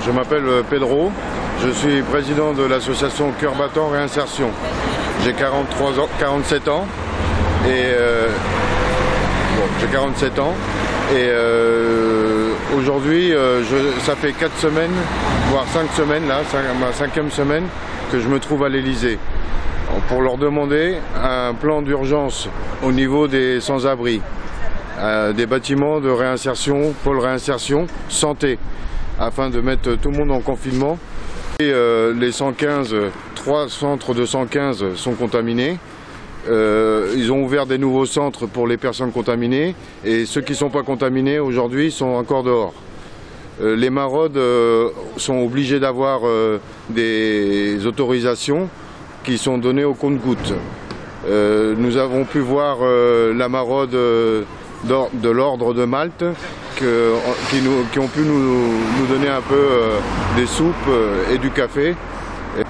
Je m'appelle Pedro, je suis président de l'association Cœur Battant Réinsertion. J'ai 47 ans et aujourd'hui ça fait 4 semaines, voire 5 semaines, là, ma 5e semaine que je me trouve à l'Élysée pour leur demander un plan d'urgence au niveau des sans-abri, des bâtiments de réinsertion, pôle réinsertion, santé, afin de mettre tout le monde en confinement. Et, les 115, 3 centres de 115 sont contaminés. Ils ont ouvert des nouveaux centres pour les personnes contaminées et ceux qui ne sont pas contaminés aujourd'hui sont encore dehors. Les maraudes sont obligés d'avoir des autorisations qui sont données au compte-gouttes. Nous avons pu voir la maraude de l'ordre de Malte qui ont pu nous donner un peu des soupes et du café.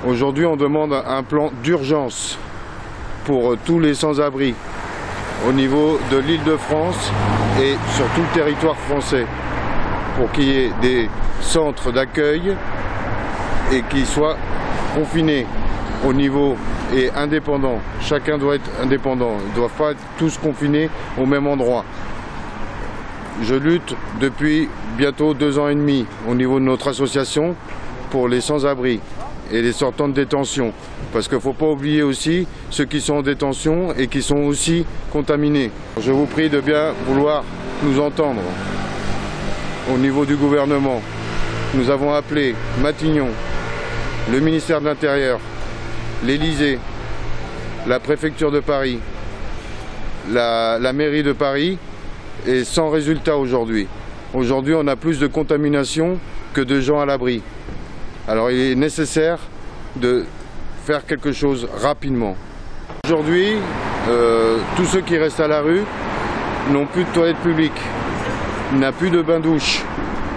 Aujourd'hui, on demande un plan d'urgence pour tous les sans-abri au niveau de l'Île-de-France et sur tout le territoire français, pour qu'il y ait des centres d'accueil et qu'ils soient confinés au niveau et indépendants. Chacun doit être indépendant, ils ne doivent pas être tous confinés au même endroit. Je lutte depuis bientôt 2 ans et demi au niveau de notre association pour les sans-abri et les sortants de détention. Parce qu'il ne faut pas oublier aussi ceux qui sont en détention et qui sont aussi contaminés. Je vous prie de bien vouloir nous entendre au niveau du gouvernement. Nous avons appelé Matignon, le ministère de l'Intérieur, l'Élysée, la préfecture de Paris, la mairie de Paris, et sans résultat aujourd'hui. Aujourd'hui, on a plus de contamination que de gens à l'abri. Alors il est nécessaire de faire quelque chose rapidement. Aujourd'hui, tous ceux qui restent à la rue n'ont plus de toilettes publiques, il n'y a plus de bains-douches,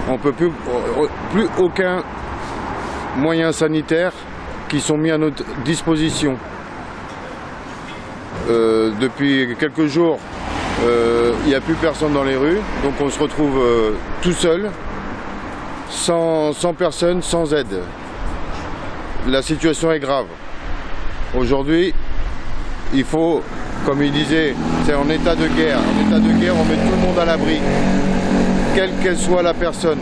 on ne peut plus aucun moyen sanitaire qui sont mis à notre disposition. Depuis quelques jours, il n'y a plus personne dans les rues, donc on se retrouve tout seul, sans personne, sans aide. La situation est grave. Aujourd'hui, il faut, comme il disait, c'est en état de guerre. En état de guerre, on met tout le monde à l'abri. Quelle qu'elle soit la personne,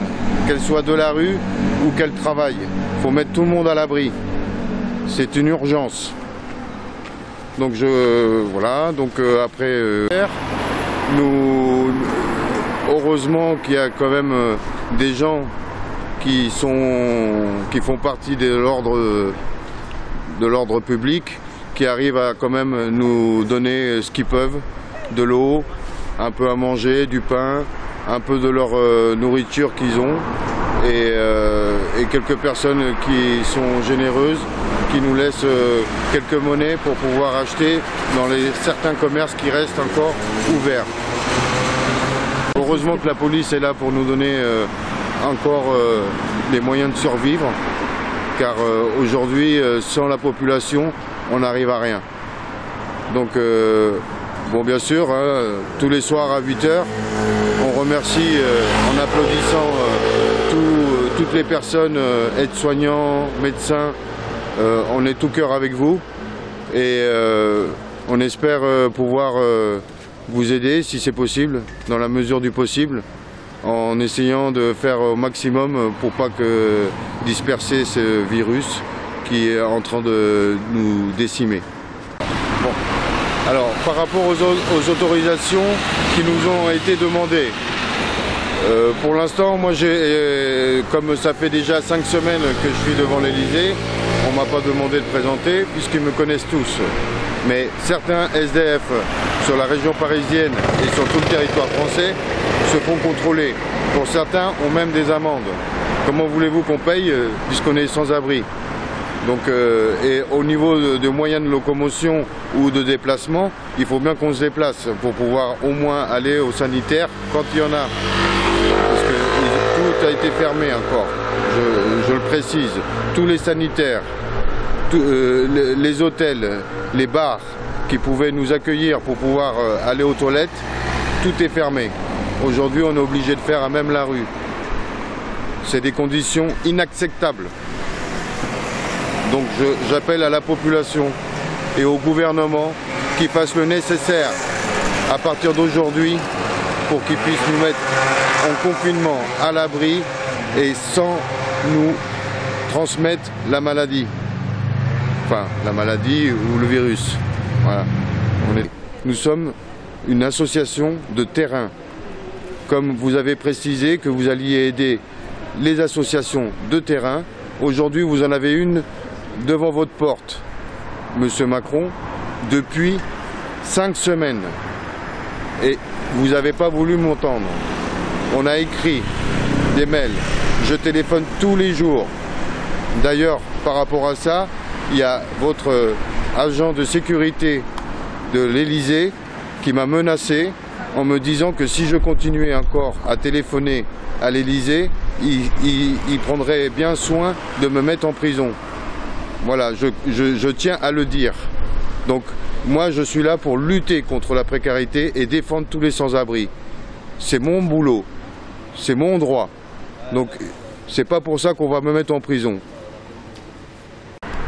qu'elle soit de la rue ou qu'elle travaille. Il faut mettre tout le monde à l'abri. C'est une urgence. Donc voilà, donc après, heureusement qu'il y a quand même des gens qui font partie de l'ordre public, qui arrivent à quand même nous donner ce qu'ils peuvent, de l'eau, un peu à manger, du pain, un peu de leur nourriture qu'ils ont, et quelques personnes qui sont généreuses, qui nous laissent quelques monnaies pour pouvoir acheter dans certains commerces qui restent encore ouverts. Heureusement que la police est là pour nous donner encore les moyens de survivre, car aujourd'hui, sans la population, on n'arrive à rien. Donc, bon, bien sûr, hein, tous les soirs à 8 h, on remercie en applaudissant toutes les personnes, aides-soignants, médecins, on est tout cœur avec vous et on espère pouvoir vous aider si c'est possible, dans la mesure du possible, en essayant de faire au maximum pour pas disperser ce virus qui est en train de nous décimer. Bon. Alors, par rapport aux autorisations qui nous ont été demandées, pour l'instant, moi, comme ça fait déjà 5 semaines que je suis devant l'Élysée, on ne m'a pas demandé de présenter puisqu'ils me connaissent tous. Mais certains SDF sur la région parisienne et sur tout le territoire français se font contrôler. Pour certains, ont même des amendes. Comment voulez-vous qu'on paye puisqu'on est sans abri? Donc, et au niveau de moyens de locomotion ou de déplacement, il faut bien qu'on se déplace pour pouvoir au moins aller au sanitaire quand il y en a. Parce que tout a été fermé encore, je le précise. Tous les sanitaires, les hôtels, les bars qui pouvaient nous accueillir pour pouvoir aller aux toilettes, tout est fermé. Aujourd'hui, on est obligé de faire à même la rue. C'est des conditions inacceptables. Donc j'appelle à la population et au gouvernement qu'ils fassent le nécessaire à partir d'aujourd'hui pour qu'ils puissent nous mettre en confinement à l'abri et sans nous transmettre la maladie. Enfin, la maladie ou le virus. Voilà. Nous sommes une association de terrain. Comme vous avez précisé que vous alliez aider les associations de terrain, aujourd'hui vous en avez une devant votre porte, Monsieur Macron, depuis 5 semaines. Et vous n'avez pas voulu m'entendre. On a écrit des mails, je téléphone tous les jours. D'ailleurs, par rapport à ça, il y a votre agent de sécurité de l'Élysée qui m'a menacé en me disant que si je continuais encore à téléphoner à l'Élysée, il prendrait bien soin de me mettre en prison. Voilà, je tiens à le dire. Donc moi je suis là pour lutter contre la précarité et défendre tous les sans-abri. C'est mon boulot, c'est mon droit. Donc c'est pas pour ça qu'on va me mettre en prison.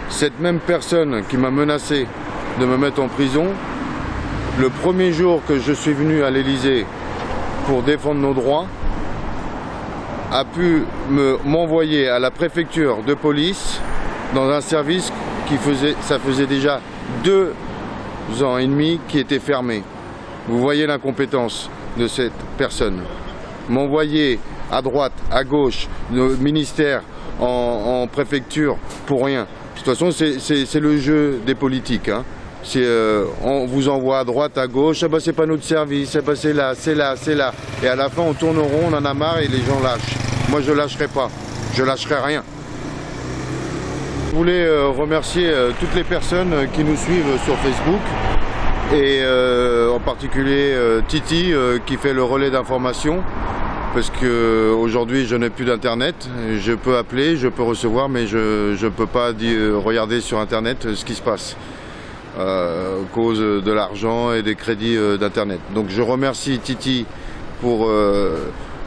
Cette même personne qui m'a menacé de me mettre en prison, le premier jour que je suis venu à l'Élysée pour défendre nos droits, a pu m'envoyer à la préfecture de police dans un service ça faisait déjà 2 ans et demi qui était fermé. Vous voyez l'incompétence de cette personne. M'envoyer à droite, à gauche, le ministère en préfecture pour rien. De toute façon, c'est le jeu des politiques. Hein. On vous envoie à droite, à gauche, ah bah c'est pas notre service, ah bah c'est là, c'est là, c'est là. Et à la fin, on tourne rond, on en a marre et les gens lâchent. Moi, je lâcherai pas, je lâcherai rien. Je voulais remercier toutes les personnes qui nous suivent sur Facebook et en particulier Titi qui fait le relais d'information. Parce qu'aujourd'hui je n'ai plus d'internet, je peux appeler, je peux recevoir, mais je ne peux pas regarder sur internet ce qui se passe à cause de l'argent et des crédits d'internet. Donc je remercie Titi pour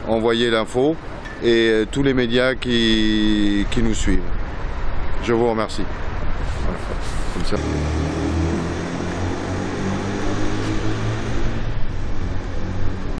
envoyer l'info et tous les médias qui nous suivent. Je vous remercie. Voilà, comme ça.